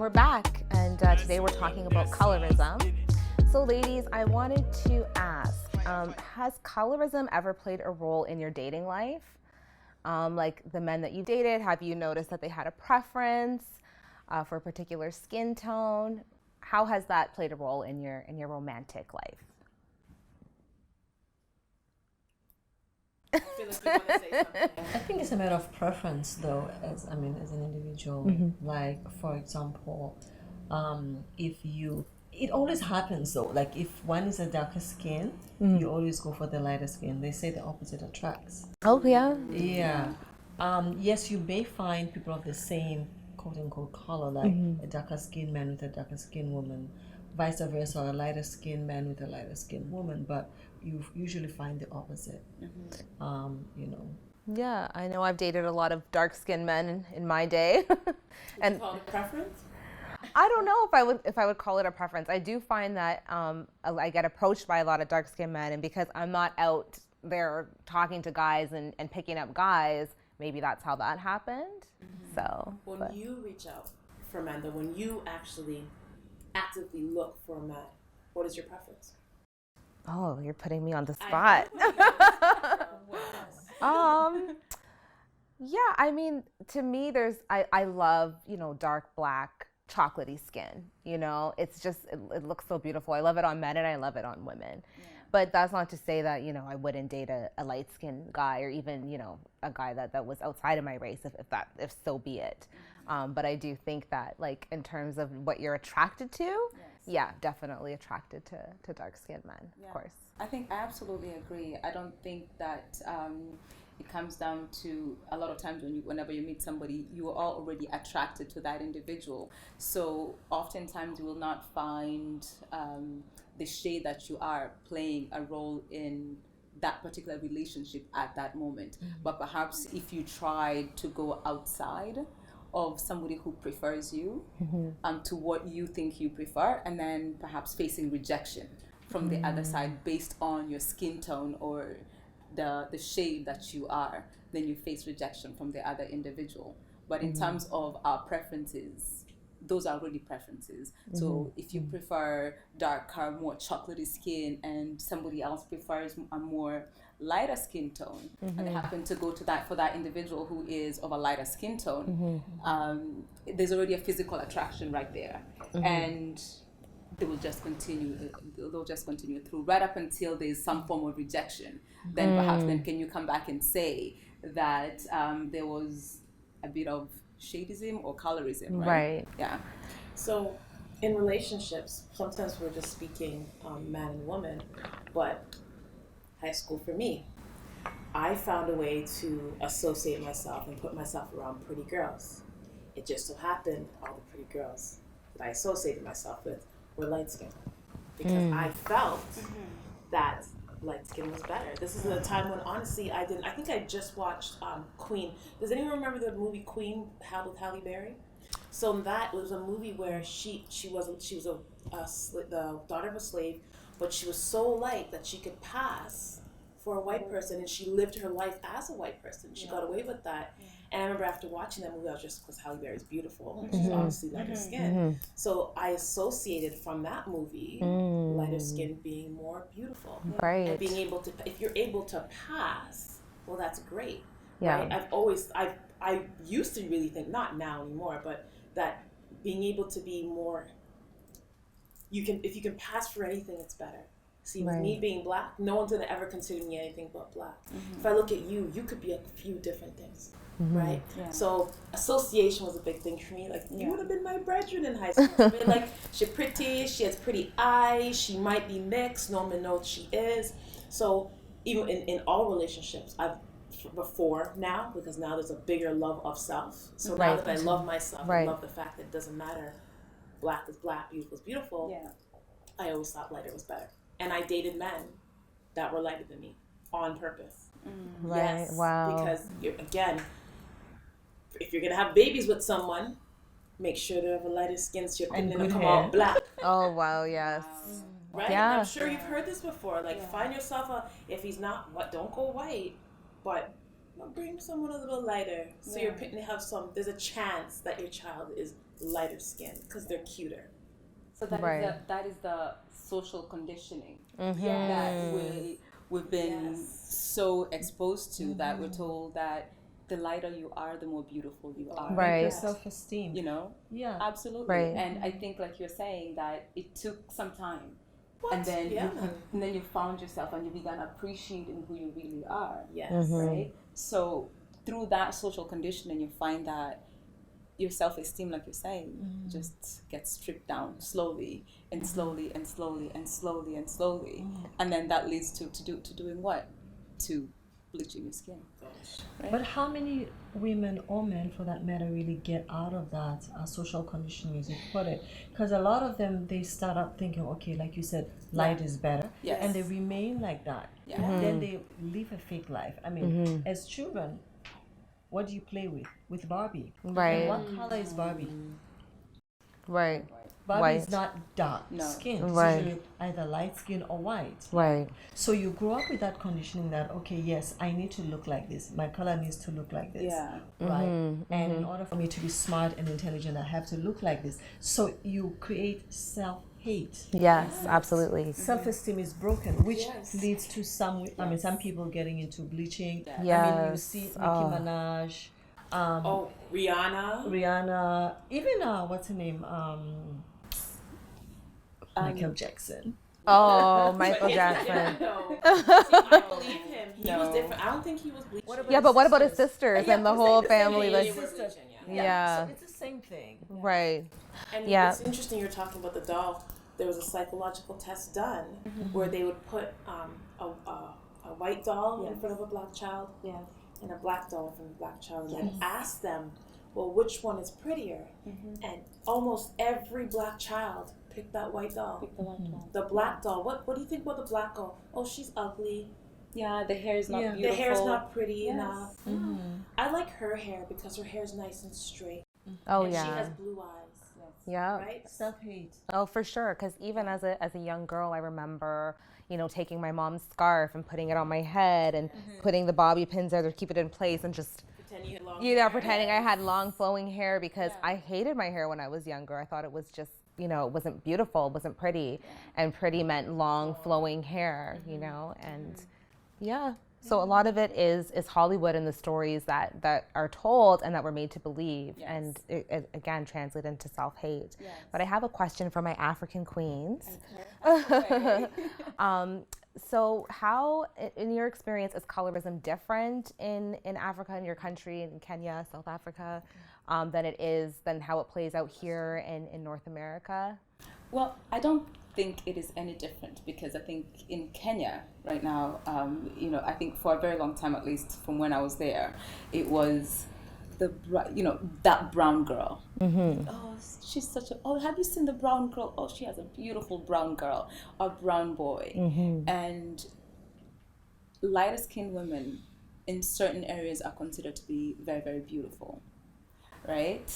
we're back, and today we're talking about colorism. So ladies, I wanted to ask, has colorism ever played a role in your dating life? Like the men that you dated, have you noticed that they had a preference for a particular skin tone? How has that played a role in your romantic life? I feel like you want to say something. I think it's a matter of preference, though. As an individual, like for example, it always happens though. Like if one is a darker skin, you always go for the lighter skin. They say the opposite attracts. Oh yeah. Yeah. Yes, you may find people of the same quote unquote color, like a darker skinned man with a darker skinned woman, vice versa, or a lighter skinned man with a lighter skinned woman, but you usually find the opposite. Yeah, I know I've dated a lot of dark-skinned men in my day. And you call it a preference? I don't know if I would call it a preference. I do find that I get approached by a lot of dark-skinned men, and because I'm not out there talking to guys and picking up guys, maybe that's how that happened. So when you reach out for men, though, when you actually actively look for a man, what is your preference? Oh, you're putting me on the spot. Yeah, I mean, to me, I love, dark black, chocolatey skin, it's just, it looks so beautiful. I love it on men and I love it on women. Yeah. But that's not to say that, I wouldn't date a light-skinned guy or even, a guy that was outside of my race, if so be it. But I do think that, like, in terms of what you're attracted to, yeah, definitely attracted to dark-skinned men, of course. I think I absolutely agree. I don't think that it comes down to a lot of times whenever you meet somebody, you are already attracted to that individual. So oftentimes you will not find the shade that you are playing a role in that particular relationship at that moment. But perhaps if you try to go outside of somebody who prefers you to what you think you prefer, and then perhaps facing rejection from the other side based on your skin tone or the shade that you are, then you face rejection from the other individual. But in terms of our preferences, those are really preferences. So if you prefer darker, more chocolatey skin and somebody else prefers a more lighter skin tone, and they happen to go to that for that individual who is of a lighter skin tone, there's already a physical attraction right there. And they will just continue. They'll just continue through right up until there's some form of rejection. Then perhaps can you come back and say that there was a bit of shadism or colorism, right? Yeah. So in relationships, sometimes we're just speaking man and woman, but high school for me, I found a way to associate myself and put myself around pretty girls. It just so happened all the pretty girls that I associated myself with were light skinned, because I felt that light skin was better. This is a time when honestly I think I just watched Queen. Does anyone remember the movie Queen with Halle Berry? So that was a movie where she was the daughter of a slave, but she was so light that she could pass for a white person, and she lived her life as a white person. She got away with that. And I remember after watching that movie, I was just, because Halle Berry's beautiful, and she's obviously lighter skin. So I associated from that movie lighter skin being more beautiful. Right. And being able to, if you're able to pass, well, that's great. Yeah. Right? I used to really think, not now anymore, but that being able to be more, if you can pass for anything, it's better. See, with me being black, no one's gonna ever consider me anything but black. If I look at you, you could be a few different things, right? Yeah. So association was a big thing for me. Like, you would have been my brethren in high school. Like, she's pretty, she has pretty eyes, she might be mixed, no one knows she is. So even in all relationships, before now, because now there's a bigger love of self. So now that I love myself, I love the fact that it doesn't matter, black is black, beautiful is beautiful, I always thought lighter was better. And I dated men that were lighter than me on purpose. Right. Yes, wow. Because if you're gonna have babies with someone, make sure they have a lighter skin so you're not gonna come out black. Oh wow, yes. Right? Yeah. I'm sure you've heard this before. Like, find yourself if he's not, don't go white, but bring someone a little lighter. So you're picking to have there's a chance that your child is lighter skinned because they're cuter. So that is the social conditioning that we've been so exposed to that we're told that the lighter you are, the more beautiful you are. Right. Your self-esteem. You know? Yeah. Absolutely. Right. And I think, like you're saying, that it took some time. What? And then Yeah. you found yourself and you began appreciating who you really are. Yes. Right? So through that social conditioning, you find that your self-esteem, like you're saying, just gets stripped down slowly and slowly and slowly and slowly and slowly. And then that leads to doing what? To bleaching your skin. Right? But how many women or men, for that matter, really get out of that social conditioning, as you put it? Because a lot of them, they start up thinking, okay, like you said, light is better, and they remain like that. Yeah. Then they live a fake life. I mean, as children, what do you play with? With Barbie. Right. And what color is Barbie? Right. Barbie White. is not dark skin. It's Right. usually either light skin or white. Right. So you grow up with that conditioning that, okay, yes, I need to look like this. My color needs to look like this. Yeah. Right. And in order for me to be smart and intelligent, I have to look like this. So you create self-hate. Yes, absolutely. Self-esteem is broken, which leads to some people getting into bleaching. I mean, you Yes. see Nicki Minaj, Rihanna, even what's her name? Michael Jackson. Oh, Michael Jackson. No. I believe him. He was different. I don't think he was bleaching. Yeah, but what about his sisters and the whole family? Yeah, Like, they were bleaching, yeah. So it's the same thing. Right. And Yeah. it's interesting you're talking about the doll. There was a psychological test done where they would put a white doll in front of a black child and a black doll in front of a black child and then ask them, well, which one is prettier? And almost every black child picked that white doll. The black doll. What do you think about the black doll? Oh, she's ugly. Yeah, the hair is not beautiful. The hair's not pretty enough. I like her hair because her hair's nice and straight. Oh, and yeah. she has blue eyes. Yeah. Right? Self-hate. Oh, for sure. Because even as a young girl, I remember, taking my mom's scarf and putting it on my head and putting the bobby pins there to keep it in place and just, Pretending you had long hair. pretending I had long flowing hair because I hated my hair when I was younger. I thought it was just, it wasn't beautiful, it wasn't pretty. And pretty meant long flowing hair, and So a lot of it is Hollywood and the stories that are told and that we're made to believe, and it again translate into self-hate. Yes. But I have a question for my African queens. Okay. So how, in your experience, is colorism different in Africa, in your country, in Kenya, South Africa, than how it plays out here in North America? Well, I don't think it is any different because I think in Kenya right now, I think for a very long time, at least from when I was there, it was that brown girl. Oh, she's such a, have you seen the brown girl? Oh, she has a beautiful brown girl or brown boy. And lighter skinned women in certain areas are considered to be very, very beautiful. Right,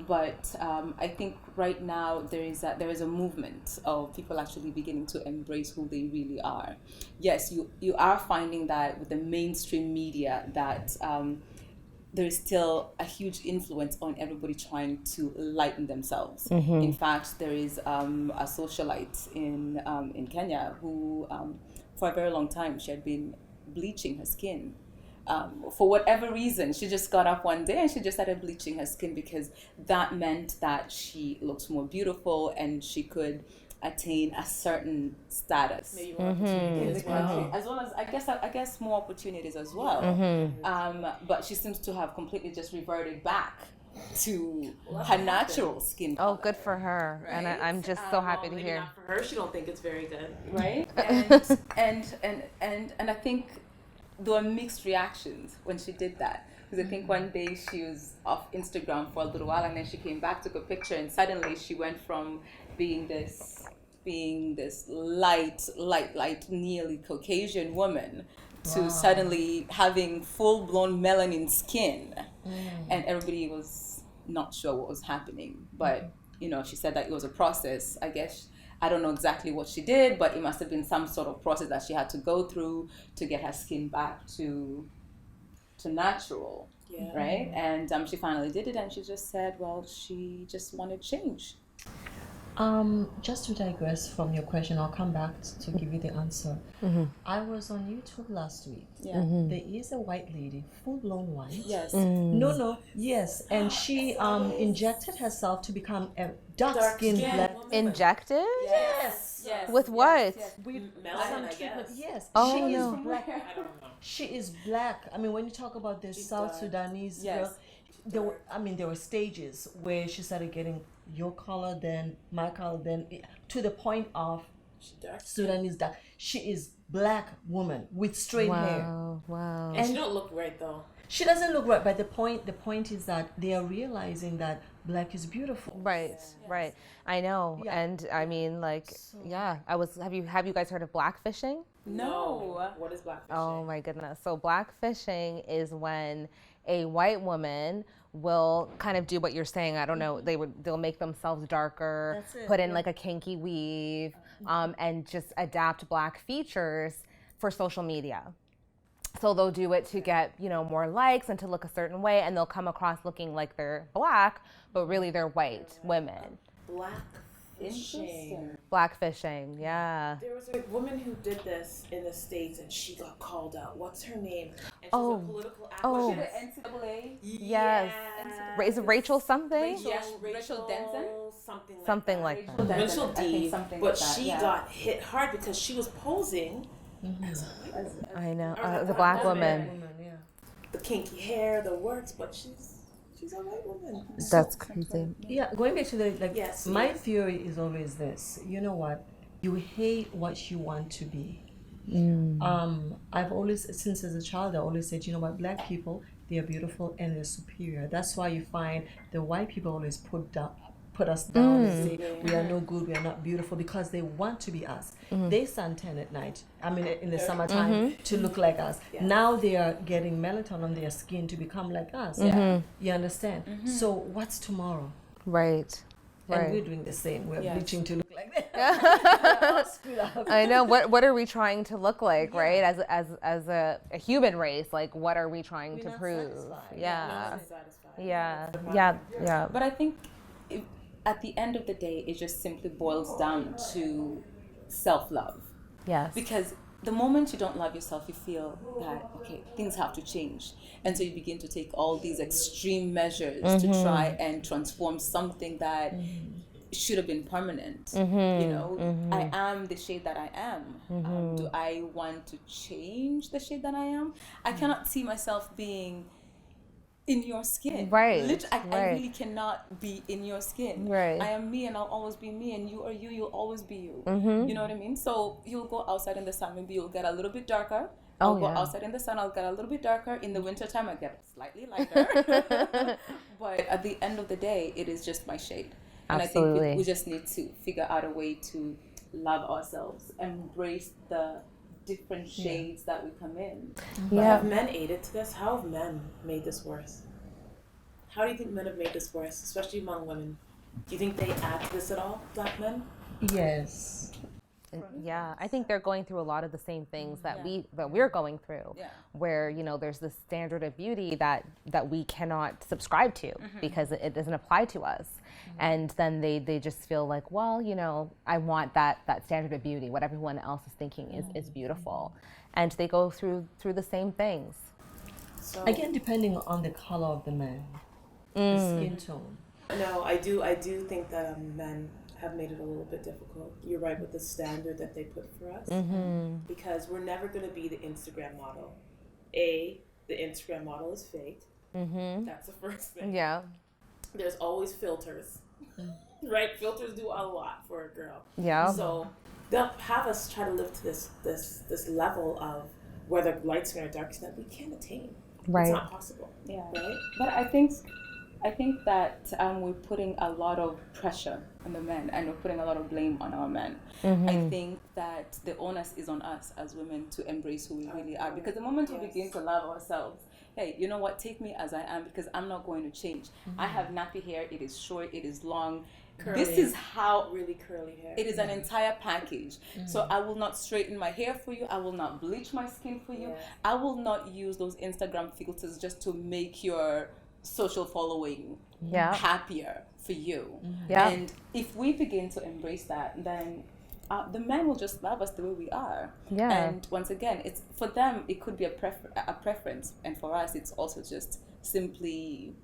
but I think right now there is a movement of people actually beginning to embrace who they really are. Yes, you are finding that with the mainstream media that there is still a huge influence on everybody trying to lighten themselves. In fact, there is a socialite in Kenya who, for a very long time, she had been bleaching her skin. For whatever reason, she just got up one day and she just started bleaching her skin because that meant that she looked more beautiful and she could attain a certain status Maybe more opportunities as well as I guess more opportunities as well. But she seems to have completely just reverted back to her natural skin color. Oh, good for her, Right? and I'm just so happy to maybe hear. not for her, she don't think it's very good. Right? And I think there were mixed reactions when she did that. Because I think one day she was off Instagram for a little while and then she came back, took a picture, and suddenly she went from being this light, nearly Caucasian woman to suddenly having full-blown melanin skin. And everybody was not sure what was happening. But, she said that it was a process, I guess. I don't know exactly what she did, but it must have been some sort of process that she had to go through to get her skin back to to natural, Yeah. right? And she finally did it, and she just said, well, she just wanted change. Just to digress from your question, I'll come back to give you the answer. I was on YouTube last week. Yeah. There is a white lady, full-blown white. Yes. No, yes, and she injected herself to become a dark-skinned black. Injected? Yes. Yes. With what? With Melanin, some I treatment. guess. Yes. Oh, she no. is black. I don't know. She is black. I mean, when you talk about the South dark. Sudanese Yes. girl, there were stages where she started getting your color, then my color, then to the point of She dark. Sudanese dark. She is black woman with straight hair. Wow. And she don't look right though. She doesn't look right, but the point is that they are realizing that black is beautiful. Right, right. I know. Yeah. And I mean, like, yeah. Have you guys heard of blackfishing? No. What is blackfishing? Oh my goodness. So blackfishing is when a white woman will kind of do what you're saying. I don't know. They'll make themselves darker, That's it, put in yeah. like a kinky weave, and just adapt black features for social media. So they'll do it to get, more likes and to look a certain way, and they'll come across looking like they're black, but really they're white women. Blackfishing. Blackfishing, yeah. There was a woman who did this in the States and she got called out. What's her name? And she's Oh. a political Oh. activist. NCAA. Yes. Is it Rachel something? Yes, Rachel Denson? Something like that. Something like that. Rachel I think D. something But like that, she yeah. got hit hard because she was posing as a white woman. I know. Or The black woman. Woman, yeah. The kinky hair, the works, but she's a white woman. That's crazy. Yeah, going back to the Yes, my yes. theory is always this. You know what? You hate what you want to be. I've always, since as a child, I always said, you know what? Black people, they are beautiful and they're superior. That's why you find the white people always put us down and say we are no good, we are not beautiful, because they want to be us. They suntan at night. I mean, in the summertime to look like us. Yes. Now they are getting melatonin on their skin to become like us. You understand? So what's tomorrow? Right. And we're Right. doing the same. We're Yes. bleaching to look like that. We're all screwed up. I know. What are we trying to look like, right? As a human race, like what are we trying We're to not prove? satisfied. Yeah. Not satisfied. Yeah. But I think at the end of the day, it just simply boils down to self-love. Yes. Because the moment you don't love yourself, you feel that, okay, things have to change. And so you begin to take all these extreme measures to try and transform something that should have been permanent. I am the shade that I am. Do I want to change the shade that I am? I cannot see myself being in your skin. Right, I right. really cannot be in your skin. Right. I am me and I'll always be me, and you are you, you'll always be you. You know what I mean? So you'll go outside in the sun, maybe you'll get a little bit darker. I'll go outside in the sun, I'll get a little bit darker. In the wintertime, I get slightly lighter. But at the end of the day, it is just my shade. And Absolutely. I think we just need to figure out a way to love ourselves, embrace the different shades that we come in. But have men aided to this? How have men made this worse? How do you think men have made this worse, especially among women? Do you think they add to this at all, black men? Yes. Yeah, I think they're going through a lot of the same things that we're going through. Yeah. Where there's this standard of beauty that we cannot subscribe to because it doesn't apply to us, and then they just feel like, well, I want that standard of beauty, what everyone else is thinking is beautiful, and they go through the same things. So, Again, depending on the color of the man, the skin tone. no, I do think that men have made it a little bit difficult. You're right with the standard that they put for us, because we're never going to be the Instagram model. The Instagram model is fake. That's the first thing. Yeah. There's always filters, right? Filters do a lot for a girl. Yeah. So they'll have us try to live to this level of whether light skin or dark skin that we can't attain. Right. It's not possible. Yeah. Right? But I think that we're putting a lot of pressure on the men, and we're putting a lot of blame on our men. I think that the onus is on us as women to embrace who we really are, because the moment we begin to love ourselves hey, you know what? Take me as I am because I'm not going to change. I have nappy hair. It is short. It is long. Curly. This is how Really curly hair. it is an entire package. So I will not straighten my hair for you. I will not bleach my skin for you. Yeah. I will not use those Instagram filters just to make your social following happier for you. Yeah. And if we begin to embrace that, then the men will just love us the way we are. Yeah. And once again, it's for them it could be a preference, and for us it's also just simply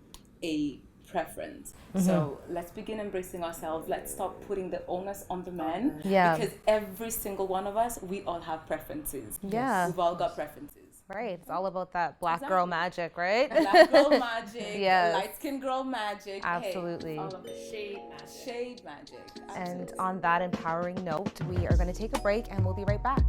a preference. So let's begin embracing ourselves. Let's stop putting the onus on the men. Yeah. Because every single one of us, we all have preferences. Yeah. We've all got preferences. Right. It's all about that black girl magic, right? Black girl magic, Yes. light skin girl magic. Absolutely. Hey, all of it. Shade magic. Shade magic. And Absolutely. on that empowering note, we are going to take a break and we'll be right back.